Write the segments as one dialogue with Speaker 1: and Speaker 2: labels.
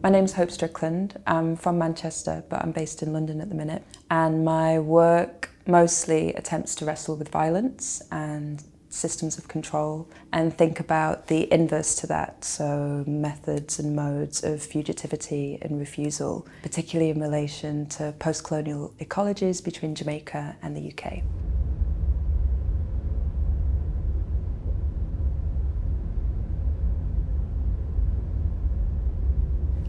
Speaker 1: My name's Hope Strickland. I'm from Manchester, but I'm based in London at the minute. And my work mostly attempts to wrestle with violence and systems of control and think about the inverse to that, so methods and modes of fugitivity and refusal, particularly in relation to post-colonial ecologies between Jamaica and the UK.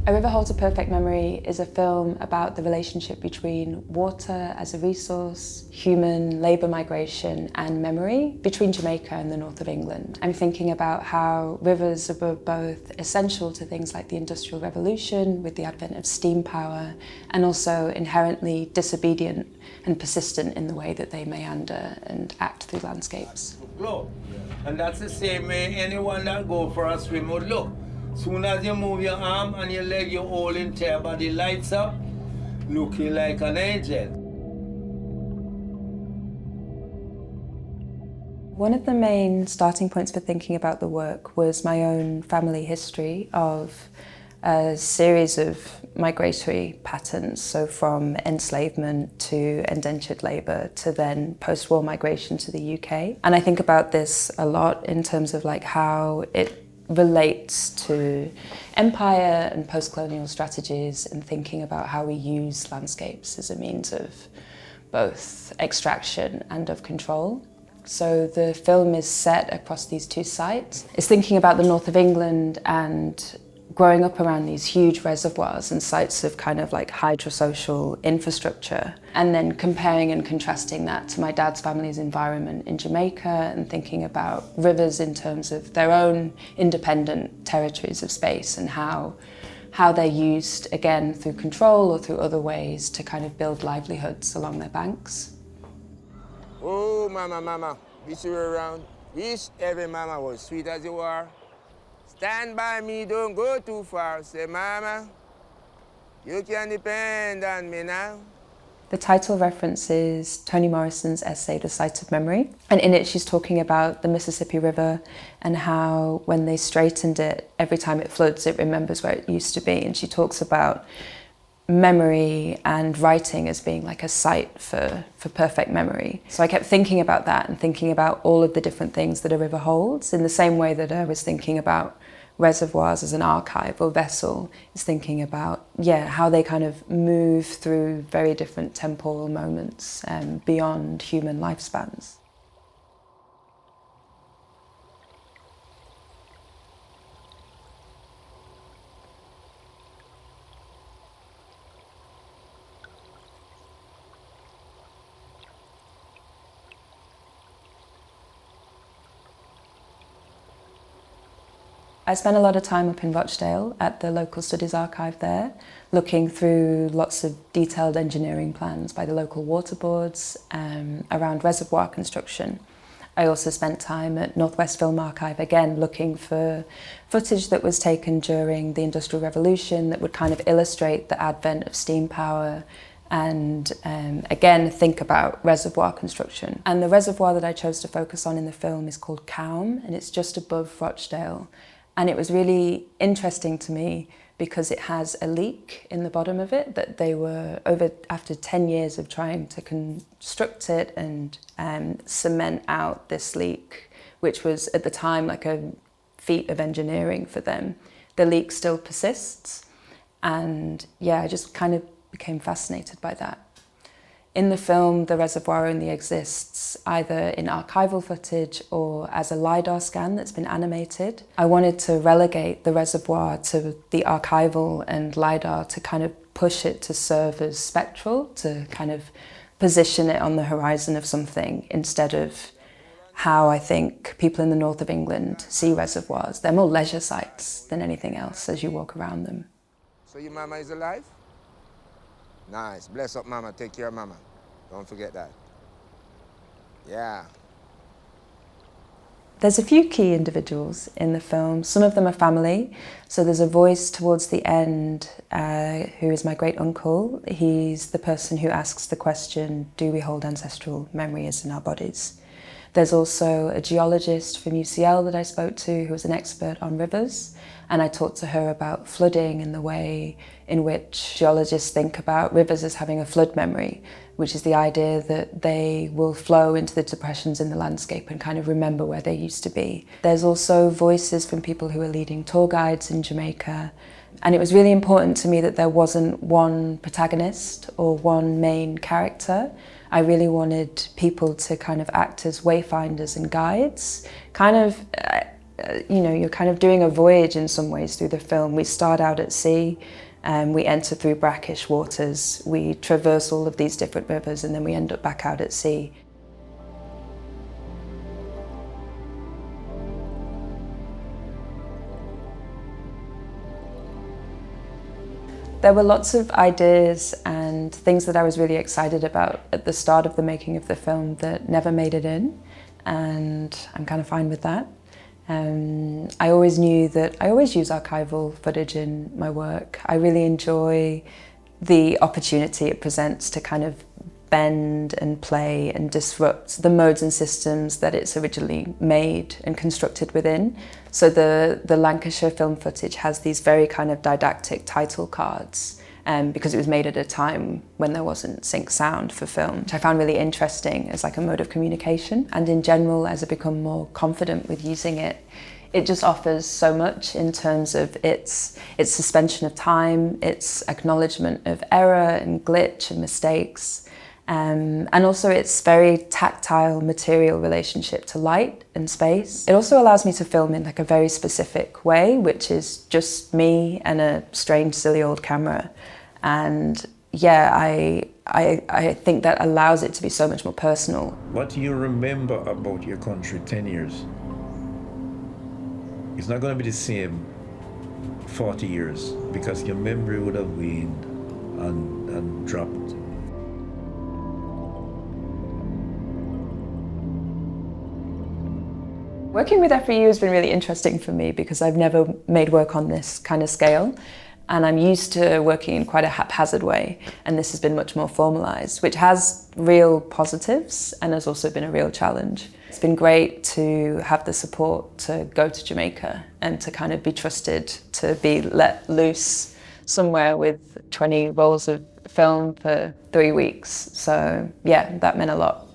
Speaker 1: A River Holds a Perfect Memory is a film about the relationship between water as a resource, human labour migration and memory between Jamaica and the north of England. I'm thinking about how rivers were both essential to things like the Industrial Revolution with the advent of steam power, and also inherently disobedient and persistent in the way that they meander and act through landscapes.
Speaker 2: And that's the same way anyone that go for a swim would look. Soon as you move your arm and your leg, your whole entire body lights up, looking like an angel.
Speaker 1: One of the main starting points for thinking about the work was my own family history of a series of migratory patterns, so from enslavement to indentured labour to then post-war migration to the UK. And I think about this a lot in terms of like how it relates to empire and post-colonial strategies and thinking about how we use landscapes as a means of both extraction and of control. So the film is set across these two sites. It's thinking about the north of England and growing up around these huge reservoirs and sites of kind of like hydrosocial infrastructure, and then comparing and contrasting that to my dad's family's environment in Jamaica and thinking about rivers in terms of their own independent territories of space and how they're used, again, through control or through other ways to kind of build livelihoods along their banks.
Speaker 3: Oh, mama, wish you were around. Wish every mama was sweet as you are. Stand by me, don't go too far. Say, mama, you can depend on me now.
Speaker 1: The title references Toni Morrison's essay, The Site of Memory. And in it, she's talking about the Mississippi River and how when they straightened it, every time it floods, it remembers where it used to be. And she talks about memory and writing as being like a site for perfect memory. So I kept thinking about that and thinking about all of the different things that a river holds in the same way that I was thinking about reservoirs as an archive or vessel, is thinking about, how they kind of move through very different temporal moments beyond human lifespans. I spent a lot of time up in Rochdale at the local studies archive there, looking through lots of detailed engineering plans by the local water boards around reservoir construction. I also spent time at Northwest Film Archive, again, looking for footage that was taken during the Industrial Revolution that would kind of illustrate the advent of steam power and again, think about reservoir construction. And the reservoir that I chose to focus on in the film is called Calm, and it's just above Rochdale. And it was really interesting to me because it has a leak in the bottom of it that they were, after 10 years of trying to construct it and cement out this leak, which was at the time like a feat of engineering for them, the leak still persists. And I just kind of became fascinated by that. In the film, the reservoir only exists either in archival footage or as a LiDAR scan that's been animated. I wanted to relegate the reservoir to the archival and LiDAR to kind of push it to serve as spectral, to kind of position it on the horizon of something instead of how I think people in the north of England see reservoirs. They're more leisure sites than anything else as you walk around them.
Speaker 3: So your mama is alive? Nice. Bless up, mama. Take care of mama. Don't forget that. Yeah.
Speaker 1: There's a few key individuals in the film. Some of them are family. So there's a voice towards the end who is my great uncle. He's the person who asks the question, do we hold ancestral memories in our bodies? There's also a geologist from UCL that I spoke to who was an expert on rivers, and I talked to her about flooding and the way in which geologists think about rivers as having a flood memory, which is the idea that they will flow into the depressions in the landscape and kind of remember where they used to be. There's also voices from people who are leading tour guides in Jamaica, and it was really important to me that there wasn't one protagonist or one main character. I really wanted people to kind of act as wayfinders and guides, kind of, you're kind of doing a voyage in some ways through the film. We start out at sea, and we enter through brackish waters, we traverse all of these different rivers, and then we end up back out at sea. There were lots of ideas and things that I was really excited about at the start of the making of the film that never made it in, and I'm kind of fine with that. I always knew that I always use archival footage in my work. I really enjoy the opportunity it presents to kind of bend and play and disrupt the modes and systems that it's originally made and constructed within. So the Lancashire film footage has these very kind of didactic title cards because it was made at a time when there wasn't sync sound for film, which I found really interesting as like a mode of communication. And in general, as I become more confident with using it, it just offers so much in terms of its suspension of time, its acknowledgement of error and glitch and mistakes, and also its very tactile material relationship to light and space. It also allows me to film in like a very specific way, which is just me and a strange, silly old camera. And yeah, I think that allows it to be so much more personal.
Speaker 4: What do you remember about your country 10 years? It's not going to be the same 40 years because your memory would have waned and dropped.
Speaker 1: Working with FVU has been really interesting for me because I've never made work on this kind of scale, and I'm used to working in quite a haphazard way, and this has been much more formalised, which has real positives and has also been a real challenge. It's been great to have the support to go to Jamaica and to kind of be trusted to be let loose somewhere with 20 rolls of film for 3 weeks. So yeah, that meant a lot.